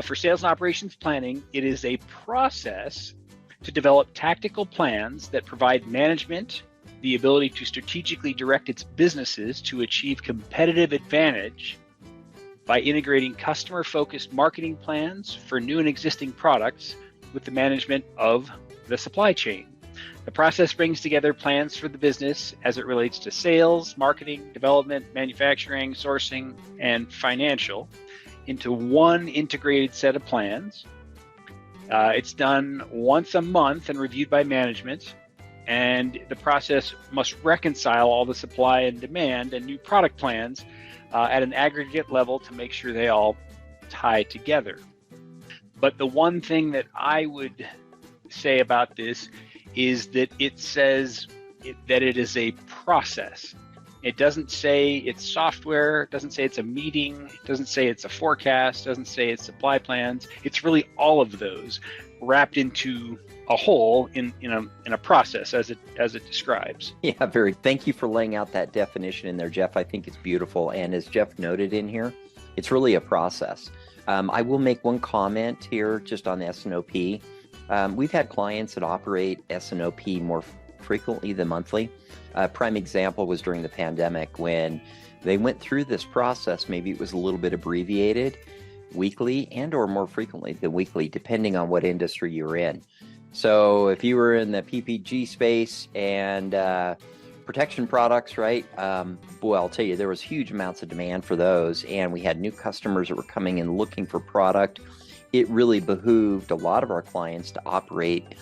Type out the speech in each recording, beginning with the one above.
For sales and operations planning, it is a process to develop tactical plans that provide management the ability to strategically direct its businesses to achieve competitive advantage by integrating customer-focused marketing plans for new and existing products with the management of the supply chain. The process brings together plans for the business as it relates to sales, marketing, development, manufacturing, sourcing, and financial into one integrated set of plans. It's done once a month and reviewed by management, and the process must reconcile all the supply and demand and new product plans at an aggregate level to make sure they all tie together. But the one thing that I would say about this is that it says that it is a process. It doesn't say it's software, it doesn't say it's a meeting, it doesn't say it's a forecast, it doesn't say it's supply plans. It's really all of those wrapped into a whole in a process as it describes. Yeah, thank you for laying out that definition in there, Jeff. I think it's beautiful. And as Jeff noted in here, it's really a process. I will make one comment here just on S&OP. We've had clients that operate S&OP more frequently than monthly. A prime example was during the pandemic when they went through this process. Maybe it was a little bit abbreviated, weekly and or more frequently than weekly, depending on what industry you're in. So if you were in the PPG space and protection products, right? Boy, I'll tell you, there was huge amounts of demand for those, and we had new customers that were coming in looking for product. It really behooved a lot of our clients to operate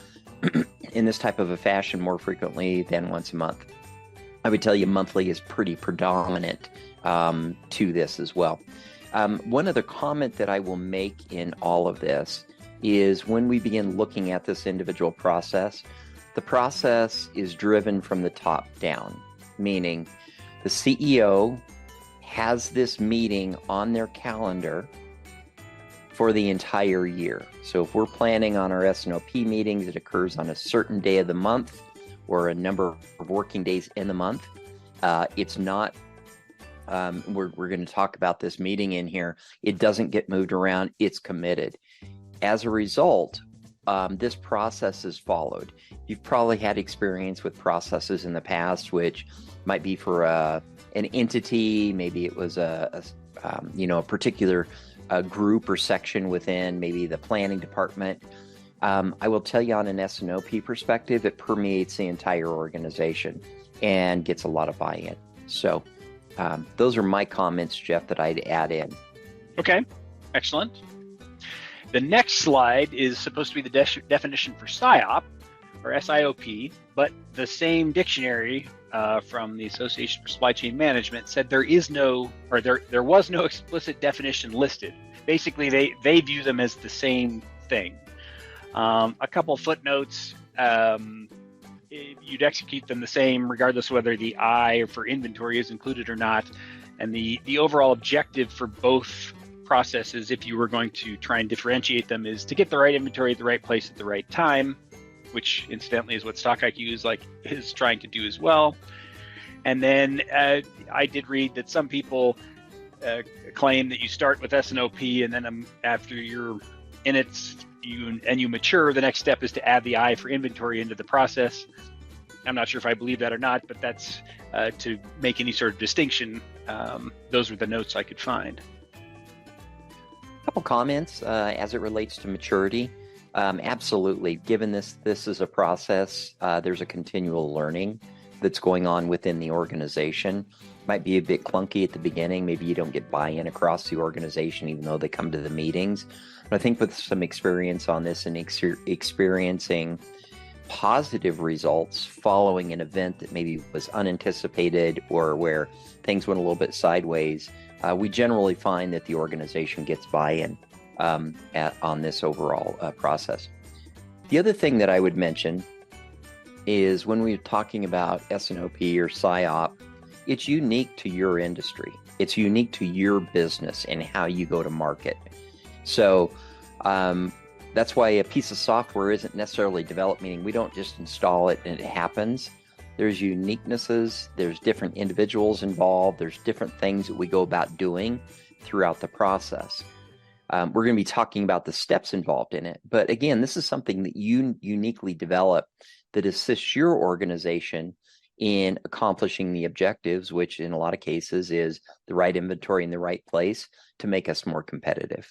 in this type of a fashion more frequently than once a month. I would tell you monthly is pretty predominant to this as well. One other comment that I will make in all of this is when we begin looking at this individual process, the process is driven from the top down, meaning the CEO has this meeting on their calendar for the entire year. So if we're planning on our S&OP meetings, it occurs on a certain day of the month or a number of working days in the month. It's not, we're going to talk about this meeting in here. It doesn't get moved around. It's committed. As a result, this process is followed. You've probably had experience with processes in the past, which might be for an entity. Maybe it was a particular group or section within maybe the planning department. I will tell you on an S&OP perspective, it permeates the entire organization and gets a lot of buy-in. So those are my comments, Jeff, that I'd add in. Okay, excellent. The next slide is supposed to be the definition for SIOP or SIOP, but the same dictionary from the Association for Supply Chain Management said there was no explicit definition listed. Basically, they view them as the same thing. A couple footnotes, you'd execute them the same regardless of whether the I for inventory is included or not. And the overall objective for both processes, if you were going to try and differentiate them, is to get the right inventory at the right place at the right time, which incidentally is what StockIQ is trying to do as well. And then I did read that some people claim that you start with S&OP and then after you're in it, you mature, the next step is to add the I for inventory into the process. I'm not sure if I believe that or not, but that's to make any sort of distinction. Those were the notes I could find. Couple comments as it relates to maturity. Absolutely. Given this is a process, there's a continual learning that's going on within the organization. Might be a bit clunky at the beginning. Maybe you don't get buy-in across the organization, even though they come to the meetings. But I think with some experience on this and experiencing positive results following an event that maybe was unanticipated or where things went a little bit sideways, we generally find that the organization gets buy-in on this overall process. The other thing that I would mention is when we're talking about S&OP or SIOP, it's unique to your industry. It's unique to your business and how you go to market. So that's why a piece of software isn't necessarily developed, meaning we don't just install it and it happens. There's uniquenesses, there's different individuals involved, there's different things that we go about doing throughout the process. We're going to be talking about the steps involved in it. But again, this is something that you uniquely develop that assists your organization in accomplishing the objectives, which in a lot of cases is the right inventory in the right place to make us more competitive.